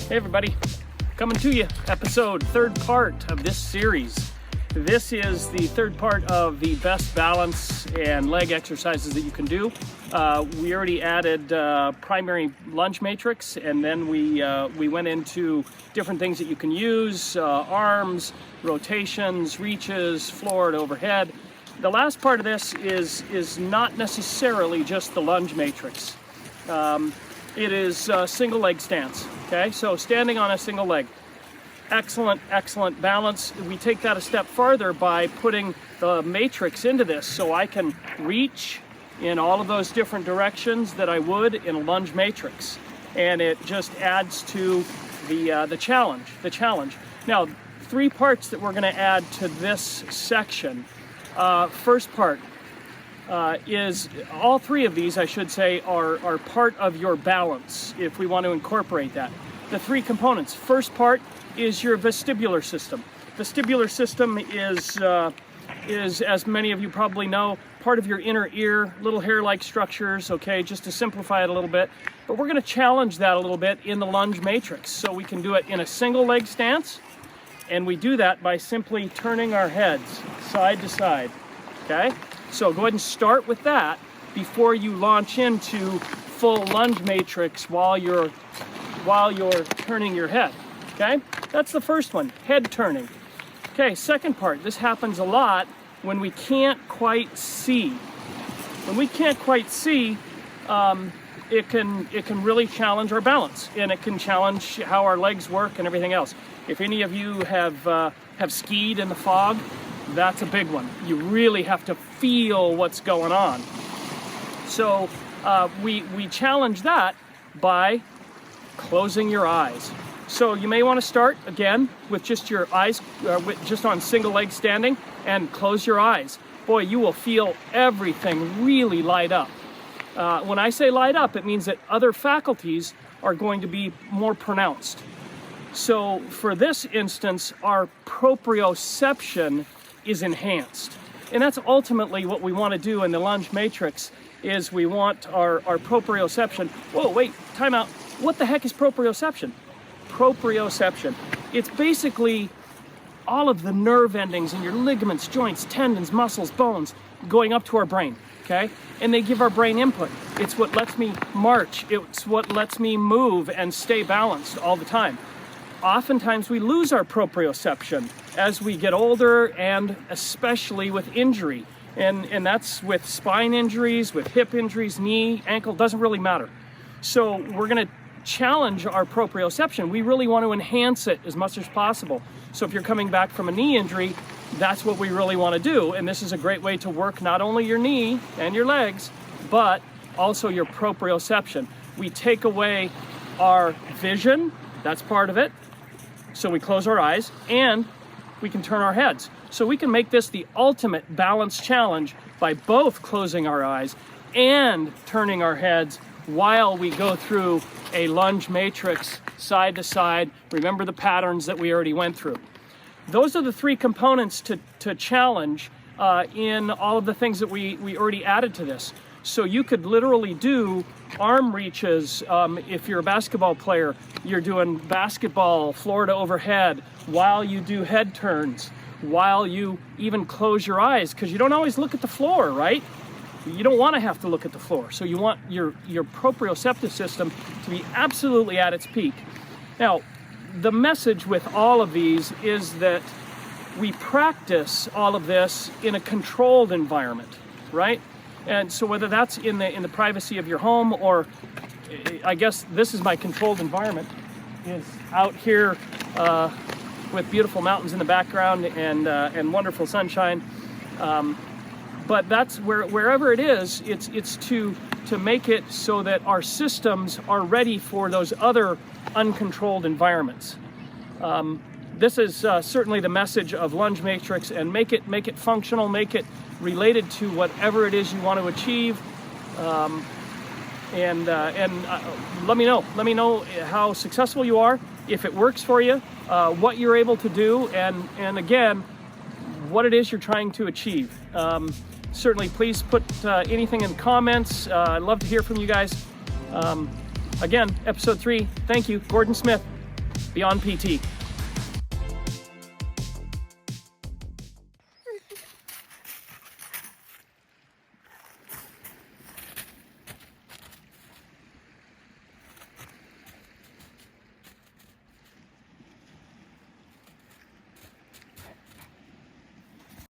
Hey everybody, coming to you, third part of this series. This is the third part of the best balance and leg exercises that you can do. We already added primary lunge matrix, and then we went into different things that you can use, arms, rotations, reaches, floor to overhead. The last part of this is not necessarily just the lunge matrix. It is single leg stance, okay? So standing on a single leg. Excellent balance. We take that a step farther by putting the matrix into this, so I can reach in all of those different directions that I would in a lunge matrix. And it just adds to the challenge. Now, three parts that we're gonna add to this section. First part is, all three of these, I should say, are part of your balance, if we want to incorporate that. The three components. First part is your vestibular system. Vestibular system is, as many of you probably know, part of your inner ear, little hair-like structures, okay, just to simplify it a little bit. But we're gonna challenge that a little bit in the lunge matrix. So we can do it in a single leg stance, and we do that by simply turning our heads side to side, okay? So go ahead and start with that before you launch into full lunge matrix while you're turning your head, okay? That's the first one, head turning. Okay, second part, this happens a lot when we can't quite see. When we can't quite see, it can really challenge our balance, and it can challenge how our legs work and everything else. If any of you have skied in the fog, that's a big one. You really have to feel what's going on. So we challenge that by closing your eyes. So you may want to start again with just your eyes, just on single leg standing, and close your eyes. Boy, you will feel everything really light up. When I say light up, it means that other faculties are going to be more pronounced. So for this instance, our proprioception is enhanced. And that's ultimately what we want to do in the lunge matrix, is we want our proprioception. Whoa, wait, time out. What the heck is proprioception? Proprioception. It's basically all of the nerve endings in your ligaments, joints, tendons, muscles, bones going up to our brain, okay? And they give our brain input. It's what lets me march. It's what lets me move and stay balanced all the time. Oftentimes we lose our proprioception as we get older, and especially with injury. And that's with spine injuries, with hip injuries, knee, ankle, doesn't really matter. So we're gonna challenge our proprioception. We really want to enhance it as much as possible. So if you're coming back from a knee injury, that's what we really want to do. And this is a great way to work not only your knee and your legs, but also your proprioception. We take away our vision, that's part of it. So we close our eyes, and we can turn our heads. So we can make this the ultimate balance challenge by both closing our eyes and turning our heads while we go through a lunge matrix side to side. Remember the patterns that we already went through. Those are the three components to challenge in all of the things that we already added to this. So you could literally do arm reaches. If you're a basketball player, you're doing basketball floor to overhead while you do head turns, while you even close your eyes, because you don't always look at the floor, right? You don't want to have to look at the floor. So you want your proprioceptive system to be absolutely at its peak. Now, the message with all of these is that we practice all of this in a controlled environment, right? And so whether that's in the privacy of your home, or I guess this is my controlled environment, is out here with beautiful mountains in the background and wonderful sunshine. But that's wherever it is, it's to make it so that our systems are ready for those other uncontrolled environments. This is certainly the message of lunge matrix, and make it functional, make it related to whatever it is you want to achieve. And let me know how successful you are, if it works for you, what you're able to do, and again, what it is you're trying to achieve. Certainly, please put anything in the comments. I'd love to hear from you guys. Again, episode 3. Thank you, Gordon Smith. beyond PT.